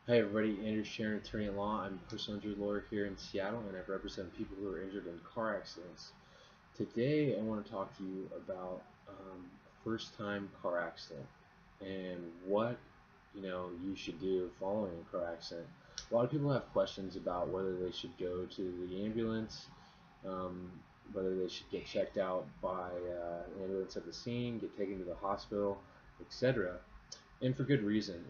Hi everybody, Andrew Cherin, attorney at law. I'm a personal injury lawyer here in Seattle, and I represent people who are injured in car accidents. Today, I want to talk to you about a first-time car accident and what you should do following a car accident. A lot of people have questions about whether they should go to the ambulance, um, whether they should get checked out by an ambulance at the scene, get taken to the hospital, etc. And for good reason.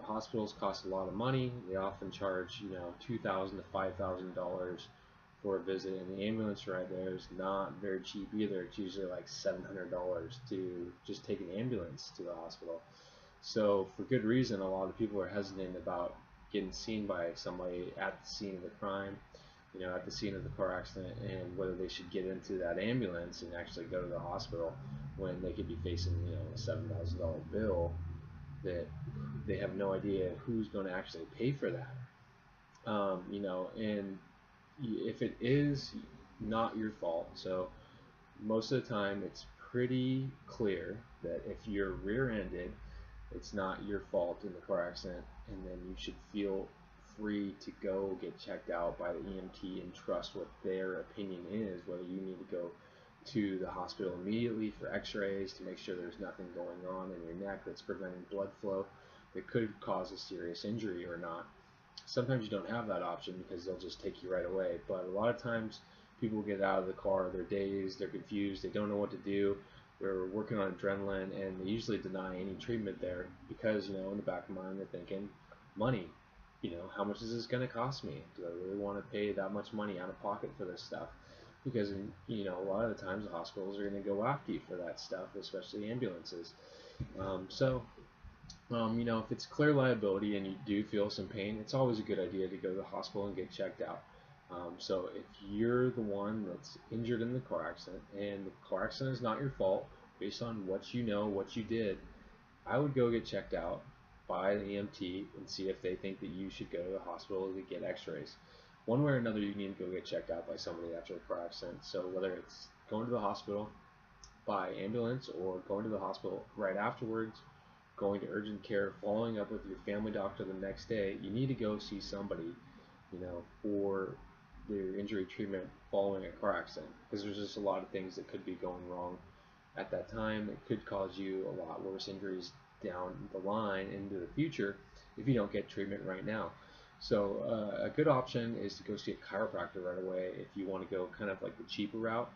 Hospitals cost a lot of money. They often charge $2,000 to $5,000 for a visit, and the ambulance ride there is not very cheap either. It's usually like $700 to just take an ambulance to the hospital. So for good reason, a lot of people are hesitant about getting seen by somebody at the scene of the crime, at the scene of the car accident, and whether they should get into that ambulance and actually go to the hospital when they could be facing, a $7,000 bill that they have no idea who's going to actually pay for that. And if it is not your fault, so most of the time it's pretty clear that if you're rear-ended, it's not your fault in the car accident, and then you should feel free to go get checked out by the EMT and trust what their opinion is, whether you need to go to the hospital immediately for x-rays to make sure there's nothing going on in your neck that's preventing blood flow that could cause a serious injury or not. Sometimes you don't have that option because they'll just take you right away, but a lot of times people get out of the car, they're dazed, they're confused, they don't know what to do, they're working on adrenaline, and they usually deny any treatment there because, in the back of their mind they're thinking, money. How much is this going to cost me? Do I really want to pay that much money out of pocket for this stuff? Because a lot of the times the hospitals are going to go after you for that stuff, especially ambulances. If it's clear liability and you do feel some pain, it's always a good idea to go to the hospital and get checked out. So if you're the one that's injured in the car accident and the car accident is not your fault, based on what you know, what you did, I would go get checked out by the EMT and see if they think that you should go to the hospital to get x-rays. One way or another, you need to go get checked out by somebody after a car accident. So whether it's going to the hospital by ambulance or going to the hospital right afterwards, going to urgent care, following up with your family doctor the next day, you need to go see somebody, for their injury treatment following a car accident, because there's just a lot of things that could be going wrong at that time. It could cause you a lot worse injuries down the line into the future if you don't get treatment right now. So a good option is to go see a chiropractor right away if you want to go kind of like the cheaper route.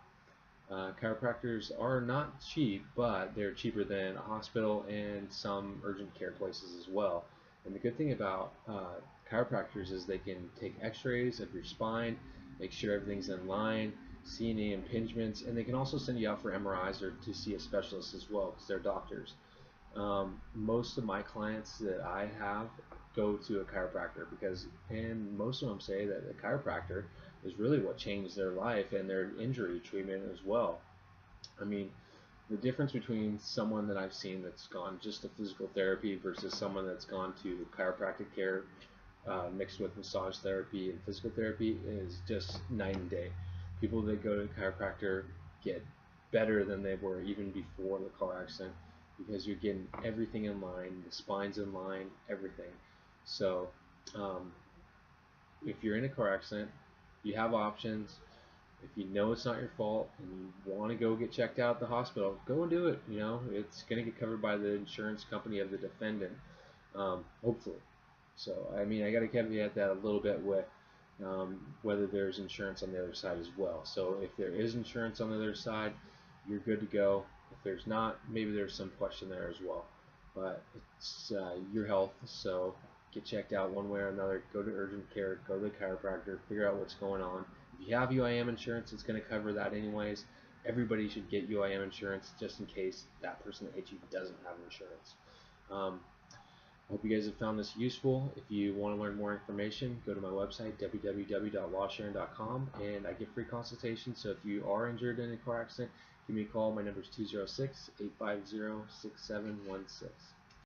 Chiropractors are not cheap, but they're cheaper than a hospital and some urgent care places as well. And the good thing about chiropractors is they can take x-rays of your spine, make sure everything's in line, see any impingements, and they can also send you out for MRIs or to see a specialist as well because they're doctors. Most of my clients that I have go to a chiropractor and most of them say that a chiropractor is really what changed their life and their injury treatment as well. I mean, the difference between someone that I've seen that's gone just to physical therapy versus someone that's gone to chiropractic care mixed with massage therapy and physical therapy is just night and day. People that go to a chiropractor get better than they were even before the car accident because you're getting everything in line, the spine's in line, everything. So if you're in a car accident, you have options. If you know it's not your fault and you want to go get checked out at the hospital, go and do it. It's going to get covered by the insurance company of the defendant, hopefully. So, I mean, I got to caveat that a little bit with whether there's insurance on the other side as well. So, if there is insurance on the other side, you're good to go. If there's not, maybe there's some question there as well. But it's your health, so get checked out one way or another. Go to urgent care, go to the chiropractor, figure out what's going on. If you have UIM insurance, it's going to cover that anyways. Everybody should get UIM insurance just in case that person that hit you doesn't have insurance. I hope you guys have found this useful. If you want to learn more information, go to my website, www.lawcherin.com, and I get free consultations. So if you are injured in a car accident, give me a call. My number is 206-850-6716.